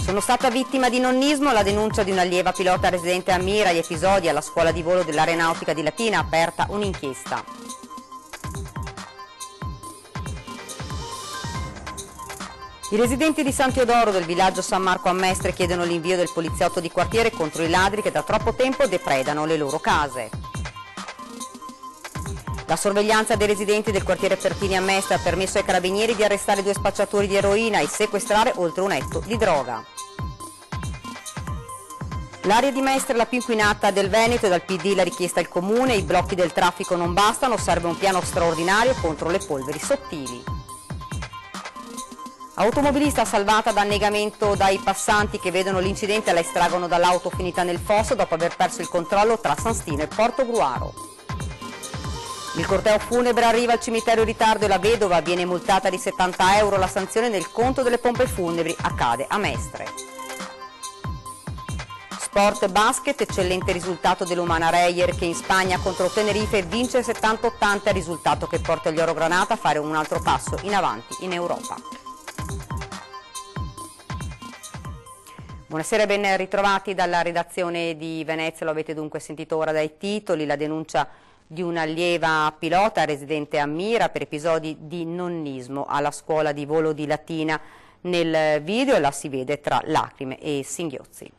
Sono stata vittima di nonnismo, la denuncia di un'allieva pilota residente a Mira, gli episodi alla scuola di volo dell'Aeronautica di Latina, aperta un'inchiesta. I residenti di San Teodoro del villaggio San Marco a Mestre chiedono l'invio del poliziotto di quartiere contro i ladri che da troppo tempo depredano le loro case. La sorveglianza dei residenti del quartiere Pertini a Mestre ha permesso ai carabinieri di arrestare 2 spacciatori di eroina e sequestrare oltre 1 etto di droga. L'area di Mestre è la più inquinata del Veneto e dal PD la richiesta al comune, i blocchi del traffico non bastano, serve un piano straordinario contro le polveri sottili. Automobilista salvata da annegamento dai passanti che vedono l'incidente e la estraggono dall'auto finita nel fosso dopo aver perso il controllo tra San Stino e Portogruaro. Il corteo funebre arriva al cimitero in ritardo e la vedova viene multata di 70 euro, la sanzione nel conto delle pompe funebri accade a Mestre. Sport basket, eccellente risultato dell'Umana Reyer che in Spagna contro Tenerife vince 70-80, risultato che porta gli Orogranata a fare un altro passo in avanti in Europa. Buonasera e ben ritrovati dalla redazione di Venezia, lo avete dunque sentito ora dai titoli, la denuncia di un'allieva pilota residente a Mira per episodi di nonnismo alla scuola di volo di Latina. Nel video la si vede tra lacrime e singhiozzi.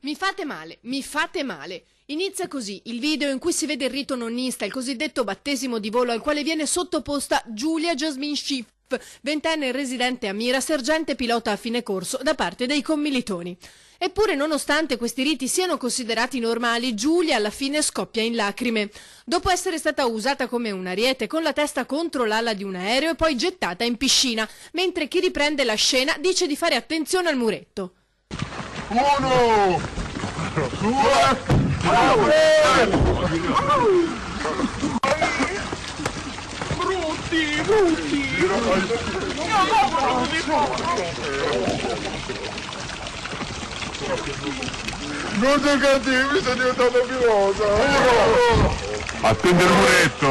Mi fate male, mi fate male. Inizia così il video in cui si vede il rito nonnista, il cosiddetto battesimo di volo al quale viene sottoposta Giulia Jasmine Schiff, 20enne residente a Mira, sergente pilota a fine corso da parte dei commilitoni. Eppure, nonostante questi riti siano considerati normali, Giulia alla fine scoppia in lacrime. Dopo essere stata usata come un ariete con la testa contro l'ala di un aereo e poi gettata in piscina, mentre chi riprende la scena dice di fare attenzione al muretto. 1, 2, 3. Brutti! Non sei cattivo, mi sei diventato pilota! Attende il muretto!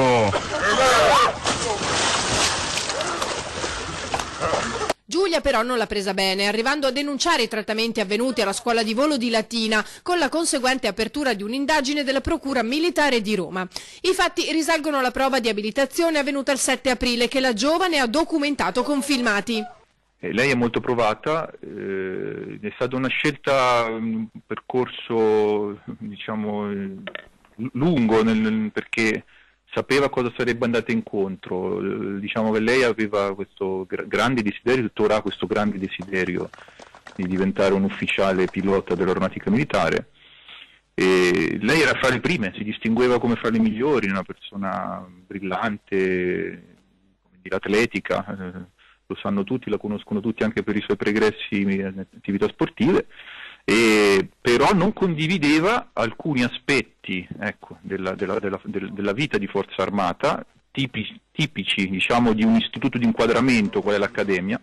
Giulia però non l'ha presa bene, arrivando a denunciare i trattamenti avvenuti alla scuola di volo di Latina, con la conseguente apertura di un'indagine della Procura Militare di Roma. I fatti risalgono alla prova di abilitazione avvenuta il 7 aprile, che la giovane ha documentato con filmati. Lei è molto provata, è stata una scelta, un percorso diciamo lungo perché sapeva cosa sarebbe andata incontro, diciamo che lei aveva questo grande desiderio, tuttora ha questo grande desiderio di diventare un ufficiale pilota dell'aeronautica militare. E lei era fra le prime, si distingueva come fra le migliori, una persona brillante, come dire, atletica, lo sanno tutti, la conoscono tutti anche per i suoi pregressi in attività sportive. Però non condivideva alcuni aspetti, ecco, della vita di Forza Armata, tipici diciamo, di un istituto di inquadramento qual è l'Accademia,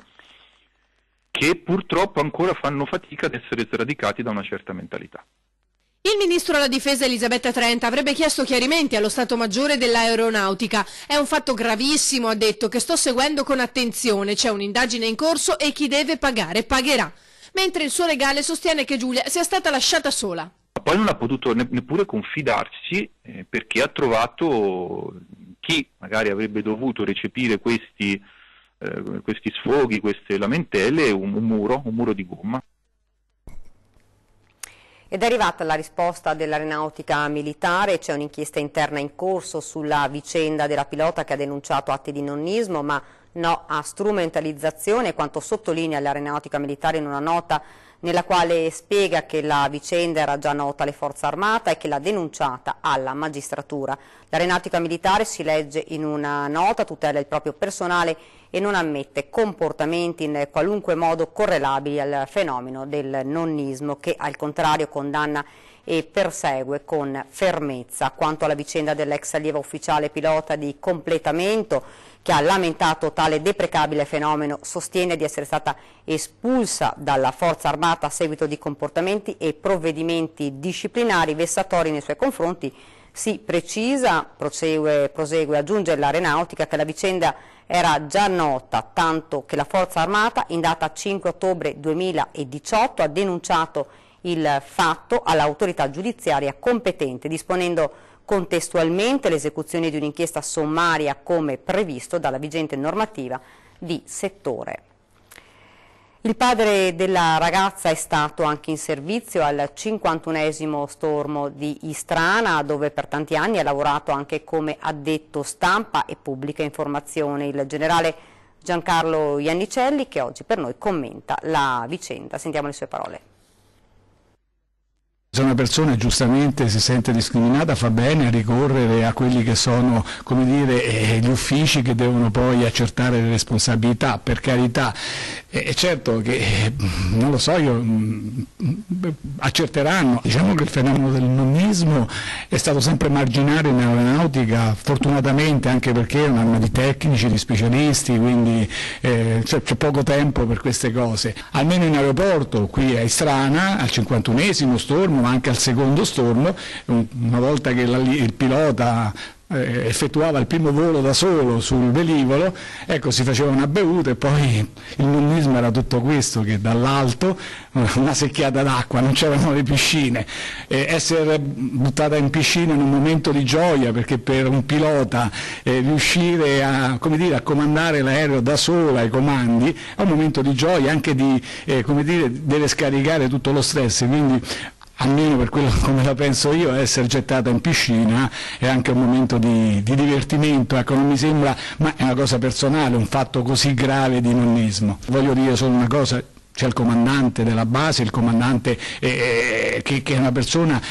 che purtroppo ancora fanno fatica ad essere sradicati da una certa mentalità. Il ministro alla difesa Elisabetta Trenta avrebbe chiesto chiarimenti allo Stato Maggiore dell'Aeronautica. È un fatto gravissimo, ha detto, che sto seguendo con attenzione, c'è un'indagine in corso e chi deve pagare pagherà. Mentre il suo legale sostiene che Giulia sia stata lasciata sola. Poi non ha potuto neppure confidarsi perché ha trovato chi magari avrebbe dovuto recepire questi sfoghi, queste lamentele, un muro di gomma. Ed è arrivata la risposta dell'aeronautica militare, c'è un'inchiesta interna in corso sulla vicenda della pilota che ha denunciato atti di nonnismo, ma no a strumentalizzazione, quanto sottolinea l'aeronautica militare in una nota nella quale spiega che la vicenda era già nota alle forze armate e che l'ha denunciata alla magistratura. L'aeronautica militare, si legge in una nota, tutela il proprio personale e non ammette comportamenti in qualunque modo correlabili al fenomeno del nonnismo, che al contrario condanna e persegue con fermezza. Quanto alla vicenda dell'ex allieva ufficiale pilota di completamento, che ha lamentato tale deprecabile fenomeno, sostiene di essere stata espulsa dalla Forza Armata a seguito di comportamenti e provvedimenti disciplinari vessatori nei suoi confronti. Si precisa, prosegue, aggiunge l'Aeronautica, che la vicenda era già nota, tanto che la Forza Armata in data 5 ottobre 2018 ha denunciato il fatto all'autorità giudiziaria competente, disponendo contestualmente l'esecuzione di un'inchiesta sommaria come previsto dalla vigente normativa di settore. Il padre della ragazza è stato anche in servizio al 51esimo stormo di Istrana, dove per tanti anni ha lavorato anche come addetto stampa e pubblica informazione. Il generale Giancarlo Iannicelli, che oggi per noi commenta la vicenda. Sentiamo le sue parole. Se una persona giustamente si sente discriminata, fa bene a ricorrere a quelli che sono, come dire, gli uffici che devono poi accertare le responsabilità, per carità. È certo che, non lo so, accerteranno. Diciamo che il fenomeno del nonnismo è stato sempre marginale nell'aeronautica, fortunatamente, anche perché è un'arma di tecnici, di specialisti, quindi c'è poco tempo per queste cose. Almeno in aeroporto, qui a Istrana, al 51esimo stormo, ma anche al secondo stormo, una volta che il pilota effettuava il primo volo da solo sul velivolo, ecco, si faceva una bevuta e poi il nonnismo era tutto questo, che dall'alto una secchiata d'acqua, non c'erano le piscine, essere buttata in piscina in un momento di gioia, perché per un pilota riuscire a, come dire, a comandare l'aereo da sola ai comandi è un momento di gioia, anche di, come dire, deve scaricare tutto lo stress, quindi almeno per quello come la penso io, essere gettata in piscina è anche un momento di divertimento, ecco, non mi sembra, ma è una cosa personale, un fatto così grave di nonnismo. Voglio dire solo una cosa: c'è il comandante della base, il comandante che è una persona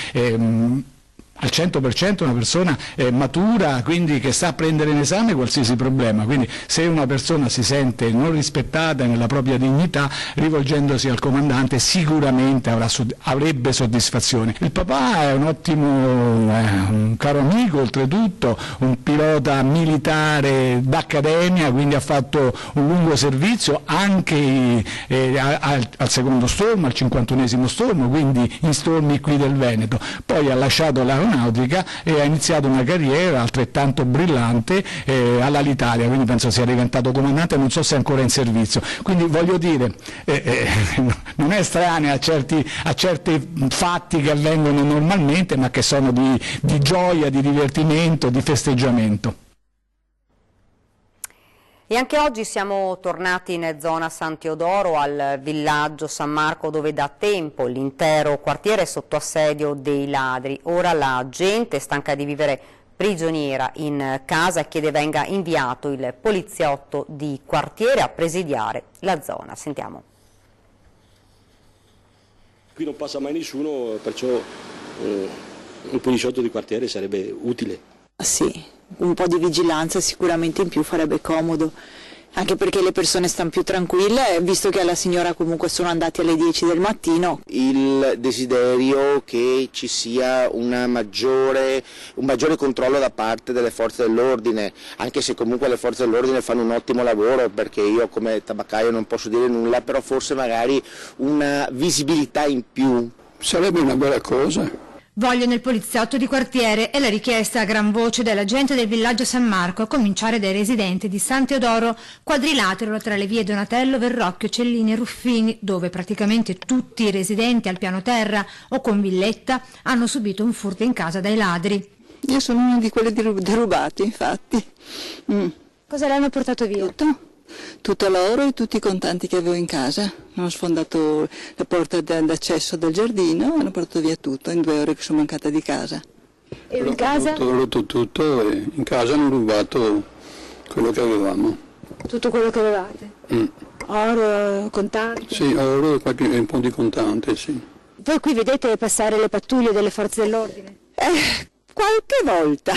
al 100% una persona matura, quindi che sa prendere in esame qualsiasi problema, quindi se una persona si sente non rispettata nella propria dignità, rivolgendosi al comandante sicuramente avrebbe soddisfazione. Il papà è un ottimo, un caro amico, oltretutto un pilota militare d'accademia, quindi ha fatto un lungo servizio anche al secondo stormo, al 51esimo stormo, quindi in stormi qui del Veneto, poi ha lasciato l'aeronautica e ha iniziato una carriera altrettanto brillante all'Alitalia, quindi penso sia diventato comandante, non so se è ancora in servizio, quindi voglio dire non è estranea a certi fatti che avvengono normalmente, ma che sono di gioia, di divertimento, di festeggiamento. E anche oggi siamo tornati in zona San Teodoro, al villaggio San Marco, dove da tempo l'intero quartiere è sotto assedio dei ladri. Ora la gente, stanca di vivere prigioniera in casa, chiede venga inviato il poliziotto di quartiere a presidiare la zona. Sentiamo. Qui non passa mai nessuno, perciò un poliziotto di quartiere sarebbe utile. Sì, un po' di vigilanza sicuramente in più farebbe comodo, anche perché le persone stanno più tranquille, visto che alla signora comunque sono andati alle 10 del mattino. Il desiderio che ci sia un maggiore controllo da parte delle forze dell'ordine, anche se comunque le forze dell'ordine fanno un ottimo lavoro, perché io come tabaccaio non posso dire nulla, però forse magari una visibilità in più. Sarebbe una bella cosa. Vogliono il poliziotto di quartiere, è la richiesta a gran voce della gente del villaggio San Marco, a cominciare dai residenti di San Teodoro, quadrilatero tra le vie Donatello, Verrocchio, Cellini e Ruffini, dove praticamente tutti i residenti al piano terra o con villetta hanno subito un furto in casa dai ladri. Io sono una di quelle derubate, infatti. Cosa le hanno portato via? Tutto l'oro e tutti i contanti che avevo in casa. Hanno sfondato la porta d'accesso del giardino e hanno portato via tutto in 2 ore che sono mancata di casa. E in casa? Ho rotto tutto e in casa hanno rubato quello che avevamo. Tutto quello che avevate? Oro, contanti? Sì, oro e un po' di contante, sì. Voi qui vedete passare le pattuglie delle forze dell'ordine? Qualche volta,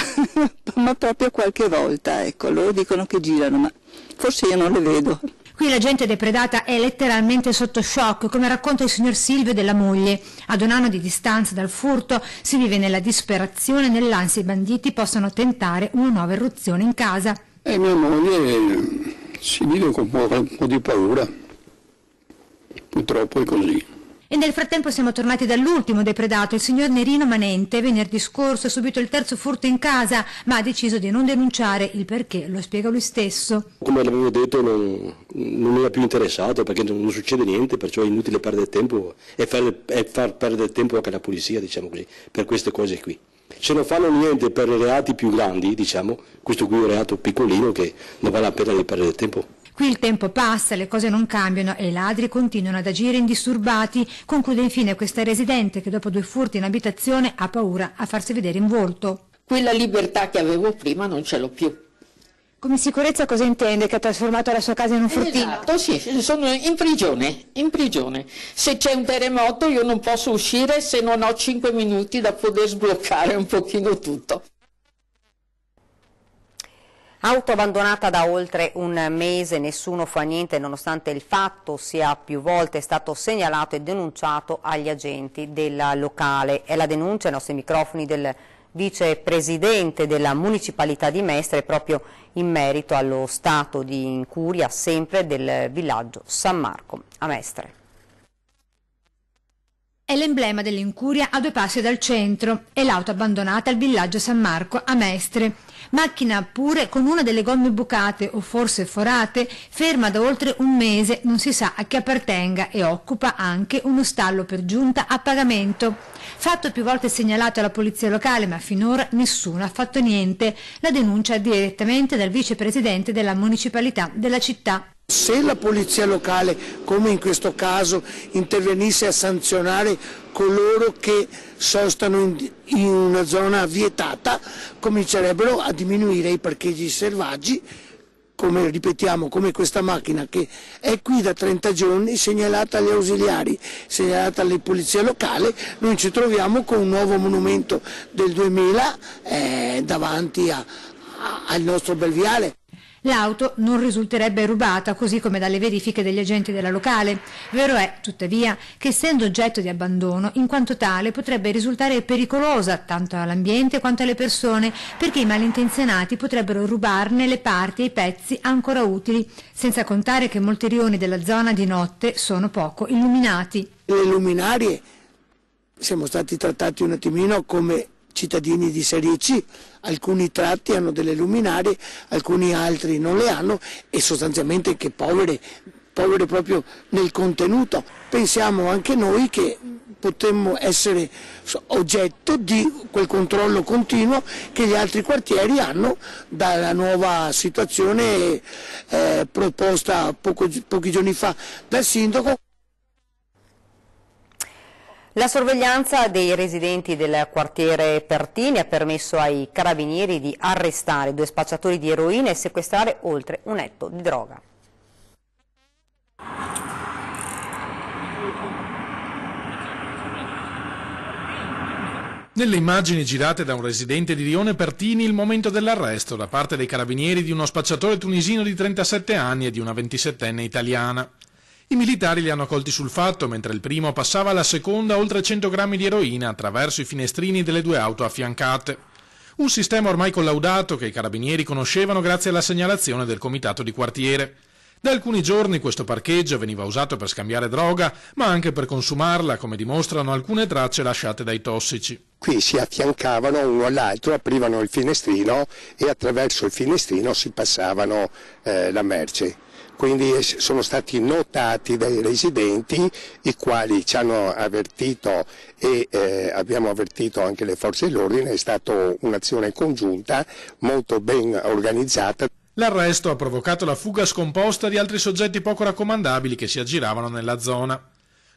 ma proprio qualche volta, ecco, loro dicono che girano, ma forse io non le vedo. Qui la gente depredata è letteralmente sotto shock, come racconta il signor Silvio della moglie. Ad un anno di distanza dal furto si vive nella disperazione e nell'ansia i banditi possano tentare una nuova irruzione in casa. E mia moglie si vive con un po' di paura, purtroppo è così. E nel frattempo siamo tornati dall'ultimo depredato, il signor Nerino Manente. Venerdì scorso ha subito il terzo furto in casa, ma ha deciso di non denunciare. Il perché lo spiega lui stesso. Come l'avevo detto, non era più interessato perché non succede niente, perciò è inutile perdere tempo e far perdere tempo anche alla polizia, diciamo così, per queste cose qui. Se non fanno niente per i reati più grandi, diciamo, questo qui è un reato piccolino che non vale la pena di perdere tempo. Qui il tempo passa, le cose non cambiano e i ladri continuano ad agire indisturbati. Conclude infine questa residente che dopo 2 furti in abitazione ha paura a farsi vedere in volto. Quella libertà che avevo prima non ce l'ho più. Come sicurezza cosa intende? Che ha trasformato la sua casa in un fortino? Esatto, sì, sono in prigione. Se c'è un terremoto io non posso uscire se non ho 5 minuti da poter sbloccare un pochino tutto. Auto abbandonata da oltre un mese, nessuno fa niente nonostante il fatto sia più volte stato segnalato e denunciato agli agenti del locale. È la denuncia ai nostri microfoni del vicepresidente della municipalità di Mestre proprio in merito allo stato di incuria sempre del villaggio San Marco a Mestre. È l'emblema dell'incuria a 2 passi dal centro, è l'auto abbandonata al villaggio San Marco a Mestre. Macchina pure con una delle gomme bucate o forse forate, ferma da oltre un mese, non si sa a chi appartenga e occupa anche uno stallo per giunta a pagamento. Fatto più volte segnalato alla polizia locale, ma finora nessuno ha fatto niente. La denuncia direttamente dal vicepresidente della municipalità della città. Se la polizia locale, come in questo caso, intervenisse a sanzionare coloro che sostano in una zona vietata, comincerebbero a diminuire i parcheggi selvaggi, come ripetiamo, come questa macchina che è qui da 30 giorni, segnalata agli ausiliari, segnalata alle polizie locali. Noi ci troviamo con un nuovo monumento del 2000 davanti al nostro bel viale. L'auto non risulterebbe rubata, così come dalle verifiche degli agenti della locale. Vero è, tuttavia, che essendo oggetto di abbandono, in quanto tale potrebbe risultare pericolosa tanto all'ambiente quanto alle persone, perché i malintenzionati potrebbero rubarne le parti e i pezzi ancora utili, senza contare che molti rioni della zona di notte sono poco illuminati. Le luminarie siamo stati trattati un attimino come cittadini di serie C, alcuni tratti hanno delle luminarie, alcuni altri non le hanno e sostanzialmente che povere proprio nel contenuto. Pensiamo anche noi che potremmo essere oggetto di quel controllo continuo che gli altri quartieri hanno dalla nuova situazione proposta pochi giorni fa dal sindaco. La sorveglianza dei residenti del quartiere Pertini ha permesso ai carabinieri di arrestare 2 spacciatori di eroina e sequestrare oltre 1 etto di droga. Nelle immagini girate da un residente di Rione Pertini il momento dell'arresto da parte dei carabinieri di uno spacciatore tunisino di 37 anni e di una 27enne italiana. I militari li hanno colti sul fatto mentre il primo passava alla seconda oltre 100 grammi di eroina attraverso i finestrini delle 2 auto affiancate. Un sistema ormai collaudato che i carabinieri conoscevano grazie alla segnalazione del comitato di quartiere. Da alcuni giorni questo parcheggio veniva usato per scambiare droga, ma anche per consumarla, come dimostrano alcune tracce lasciate dai tossici. Qui si affiancavano uno all'altro, aprivano il finestrino e attraverso il finestrino si passavano la merce. Quindi sono stati notati dai residenti, i quali ci hanno avvertito e abbiamo avvertito anche le forze dell'ordine. È stata un'azione congiunta molto ben organizzata. L'arresto ha provocato la fuga scomposta di altri soggetti poco raccomandabili che si aggiravano nella zona.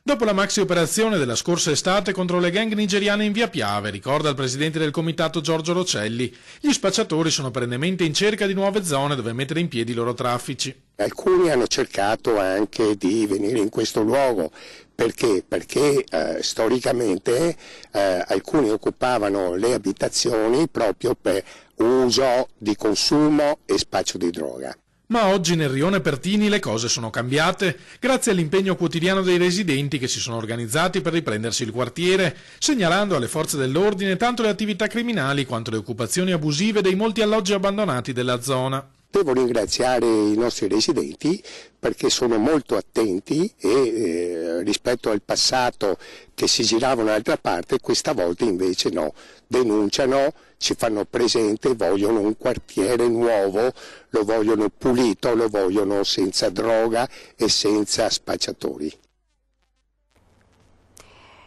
Dopo la maxi operazione della scorsa estate contro le gang nigeriane in via Piave, ricorda il presidente del comitato Giorgio Rocelli, gli spacciatori sono perennemente in cerca di nuove zone dove mettere in piedi i loro traffici. Alcuni hanno cercato anche di venire in questo luogo. Perché? Perché storicamente alcuni occupavano le abitazioni proprio per uso di consumo e spaccio di droga. Ma oggi nel rione Pertini le cose sono cambiate grazie all'impegno quotidiano dei residenti che si sono organizzati per riprendersi il quartiere, segnalando alle forze dell'ordine tanto le attività criminali quanto le occupazioni abusive dei molti alloggi abbandonati della zona. Devo ringraziare i nostri residenti perché sono molto attenti e rispetto al passato che si giravano dall'altra parte, questa volta invece no, denunciano, ci fanno presente, vogliono un quartiere nuovo, lo vogliono pulito, lo vogliono senza droga e senza spacciatori.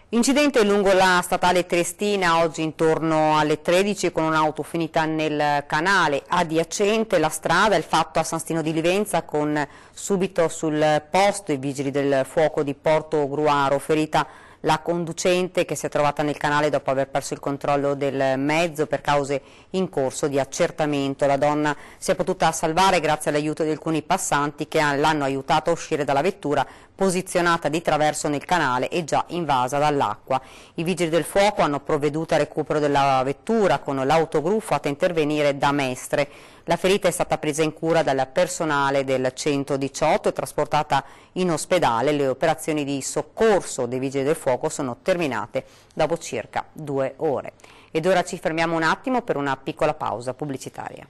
Incidente lungo la statale Triestina oggi intorno alle 13 con un'auto finita nel canale adiacente la strada. Il fatto a San Stino di Livenza con subito sul posto i vigili del fuoco di Porto Gruaro, ferita la conducente che si è trovata nel canale dopo aver perso il controllo del mezzo per cause in corso di accertamento. La donna si è potuta salvare grazie all'aiuto di alcuni passanti che l'hanno aiutata a uscire dalla vettura posizionata di traverso nel canale e già invasa dall'acqua. I vigili del fuoco hanno provveduto al recupero della vettura con l'autogru fatta intervenire da Mestre. La ferita è stata presa in cura dal personale del 118 e trasportata in ospedale. Le operazioni di soccorso dei vigili del fuoco sono terminate dopo circa 2 ore. Ed ora ci fermiamo un attimo per una piccola pausa pubblicitaria.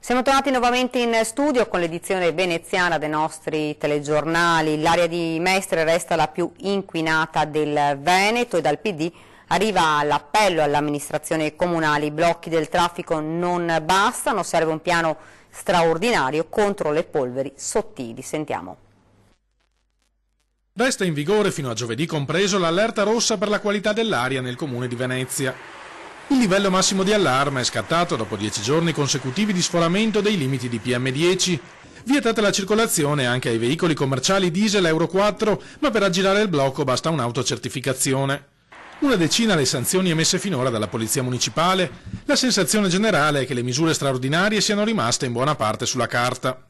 Siamo tornati nuovamente in studio con l'edizione veneziana dei nostri telegiornali. L'area di Mestre resta la più inquinata del Veneto e dal PD arriva l'appello all'amministrazione comunale. I blocchi del traffico non bastano, serve un piano straordinario contro le polveri sottili. Sentiamo. Resta in vigore fino a giovedì compreso l'allerta rossa per la qualità dell'aria nel comune di Venezia. Il livello massimo di allarme è scattato dopo 10 giorni consecutivi di sforamento dei limiti di PM10. Vietata la circolazione anche ai veicoli commerciali diesel Euro 4, ma per aggirare il blocco basta un'autocertificazione. Una decina le sanzioni emesse finora dalla Polizia Municipale. La sensazione generale è che le misure straordinarie siano rimaste in buona parte sulla carta.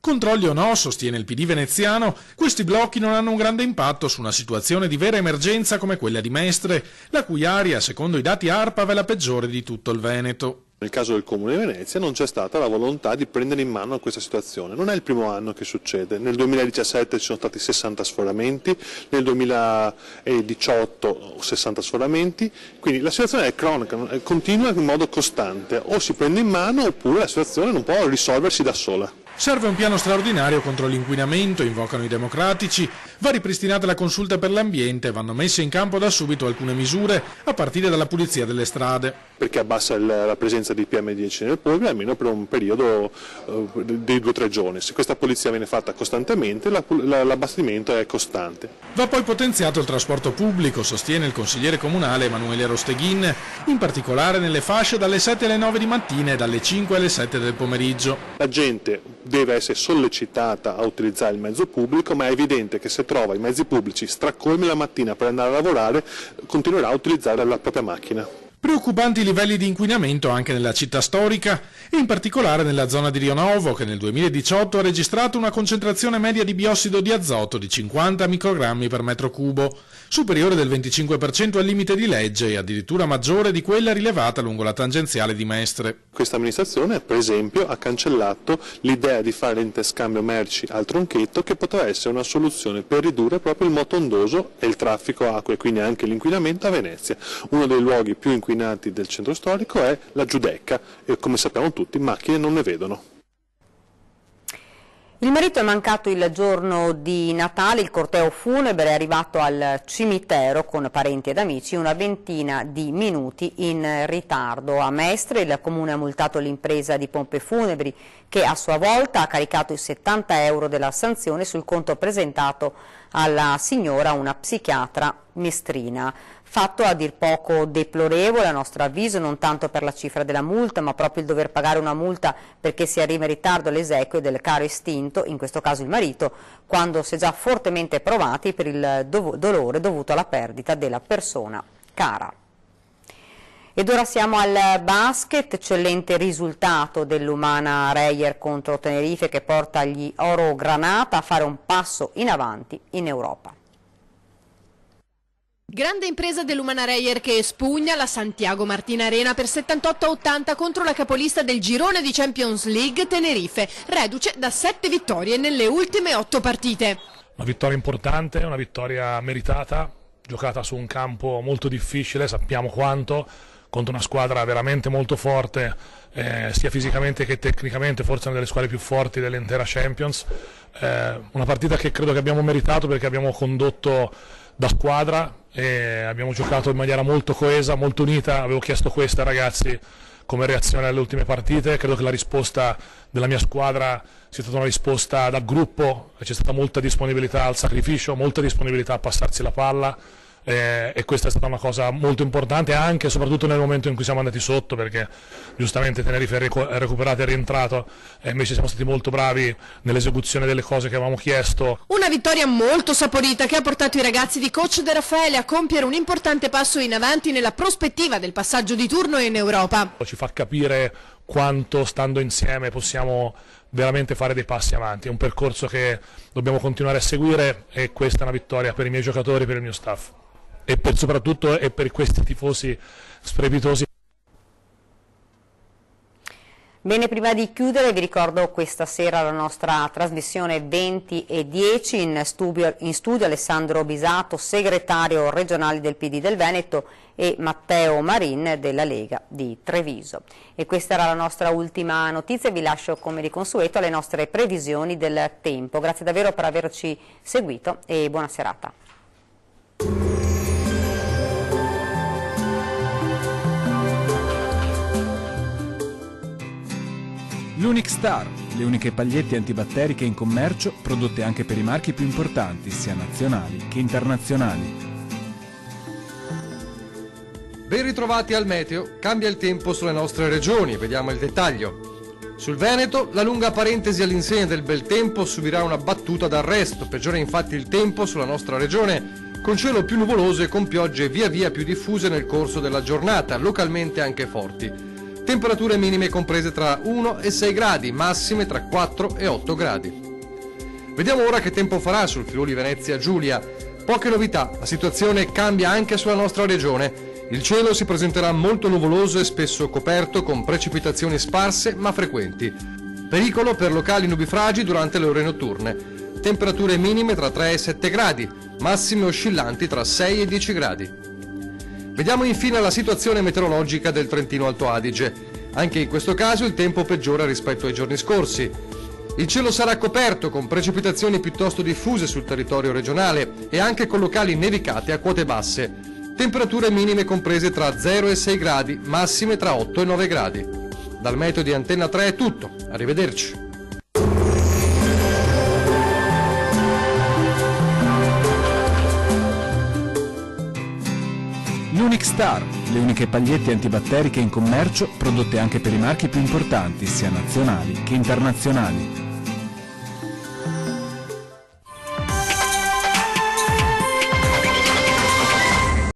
Controlli o no, sostiene il PD veneziano, questi blocchi non hanno un grande impatto su una situazione di vera emergenza come quella di Mestre, la cui aria, secondo i dati ARPAV, è la peggiore di tutto il Veneto. Nel caso del Comune di Venezia non c'è stata la volontà di prendere in mano questa situazione. Non è il primo anno che succede. Nel 2017 ci sono stati 60 sforamenti, nel 2018 60 sforamenti, quindi la situazione è cronica, continua in modo costante. O si prende in mano oppure la situazione non può risolversi da sola. Serve un piano straordinario contro l'inquinamento, invocano i democratici, va ripristinata la consulta per l'ambiente, vanno messe in campo da subito alcune misure, a partire dalla pulizia delle strade. Perché abbassa la presenza di PM10 nel polvere almeno per un periodo di 2 o 3 giorni. Se questa pulizia viene fatta costantemente, l'abbastimento è costante. Va poi potenziato il trasporto pubblico, sostiene il consigliere comunale Emanuele Rosteghin, in particolare nelle fasce dalle 7 alle 9 di mattina e dalle 5 alle 7 del pomeriggio. La gente deve essere sollecitata a utilizzare il mezzo pubblico, ma è evidente che se trova i mezzi pubblici stracolmi la mattina per andare a lavorare, continuerà a utilizzare la propria macchina. Preoccupanti i livelli di inquinamento anche nella città storica e in particolare nella zona di Rionovo che nel 2018 ha registrato una concentrazione media di biossido di azoto di 50 microgrammi per metro cubo, superiore del 25% al limite di legge e addirittura maggiore di quella rilevata lungo la tangenziale di Mestre. Questa amministrazione per esempio ha cancellato l'idea di fare interscambio merci al tronchetto, che poteva essere una soluzione per ridurre proprio il moto ondoso e il traffico acqua e quindi anche l'inquinamento a Venezia. Uno dei luoghi più inquinati del centro storico è la Giudecca e come sappiamo tutti macchine non ne vedono. Il marito è mancato il giorno di Natale, il corteo funebre è arrivato al cimitero con parenti ed amici una ventina di minuti in ritardo. A Mestre il comune ha multato l'impresa di pompe funebri che a sua volta ha caricato i 70 euro della sanzione sul conto presentato alla signora, una psichiatra mestrina. Fatto a dir poco deplorevole a nostro avviso, non tanto per la cifra della multa, ma proprio il dover pagare una multa perché si arriva in ritardo all'esequio del caro estinto, in questo caso il marito, quando si è già fortemente provati per il dolore dovuto alla perdita della persona cara. Ed ora siamo al basket, eccellente risultato dell'Umana Reyer contro Tenerife che porta gli Oro Granata a fare un passo in avanti in Europa. Grande impresa dell'Umana Reyer che espugna la Santiago Martina Arena per 78-80 contro la capolista del girone di Champions League Tenerife, reduce da 7 vittorie nelle ultime 8 partite. Una vittoria importante, una vittoria meritata, giocata su un campo molto difficile, sappiamo quanto, contro una squadra veramente molto forte, sia fisicamente che tecnicamente, forse una delle squadre più forti dell'intera Champions. Una partita che credo che abbiamo meritato perché abbiamo condotto da squadra e abbiamo giocato in maniera molto coesa, molto unita. Avevo chiesto questo ai ragazzi come reazione alle ultime partite, credo che la risposta della mia squadra sia stata una risposta da gruppo, c'è stata molta disponibilità al sacrificio, molta disponibilità a passarsi la palla. E questa è stata una cosa molto importante anche e soprattutto nel momento in cui siamo andati sotto, perché giustamente Tenerife è recuperato e rientrato e invece siamo stati molto bravi nell'esecuzione delle cose che avevamo chiesto. Una vittoria molto saporita che ha portato i ragazzi di coach De Raffaele a compiere un importante passo in avanti nella prospettiva del passaggio di turno in Europa. Ci fa capire quanto stando insieme possiamo veramente fare dei passi avanti, è un percorso che dobbiamo continuare a seguire e questa è una vittoria per i miei giocatori, per il mio staff e soprattutto per questi tifosi strepitosi. Bene, prima di chiudere vi ricordo questa sera la nostra trasmissione 20 e 10, in studio Alessandro Bisato, segretario regionale del PD del Veneto, e Matteo Marin della Lega di Treviso. E questa era la nostra ultima notizia, vi lascio come di consueto alle nostre previsioni del tempo. Grazie davvero per averci seguito e buona serata. L'Unic Star, le uniche pagliette antibatteriche in commercio, prodotte anche per i marchi più importanti, sia nazionali che internazionali. Ben ritrovati al meteo, cambia il tempo sulle nostre regioni, vediamo il dettaglio. Sul Veneto, la lunga parentesi all'insegna del bel tempo subirà una battuta d'arresto, peggiora infatti il tempo sulla nostra regione, con cielo più nuvoloso e con piogge via via più diffuse nel corso della giornata, localmente anche forti. Temperature minime comprese tra 1 e 6 gradi, massime tra 4 e 8 gradi. Vediamo ora che tempo farà sul Friuli Venezia Giulia. Poche novità, la situazione cambia anche sulla nostra regione. Il cielo si presenterà molto nuvoloso e spesso coperto con precipitazioni sparse ma frequenti. Pericolo per locali nubifragi durante le ore notturne. Temperature minime tra 3 e 7 gradi, massime oscillanti tra 6 e 10 gradi. Vediamo infine la situazione meteorologica del Trentino Alto Adige. Anche in questo caso il tempo peggiora rispetto ai giorni scorsi. Il cielo sarà coperto con precipitazioni piuttosto diffuse sul territorio regionale e anche con locali nevicate a quote basse. Temperature minime comprese tra 0 e 6 gradi, massime tra 8 e 9 gradi. Dal meteo di Antenna 3 è tutto, arrivederci. L'Unic Star, le uniche pagliette antibatteriche in commercio, prodotte anche per i marchi più importanti, sia nazionali che internazionali.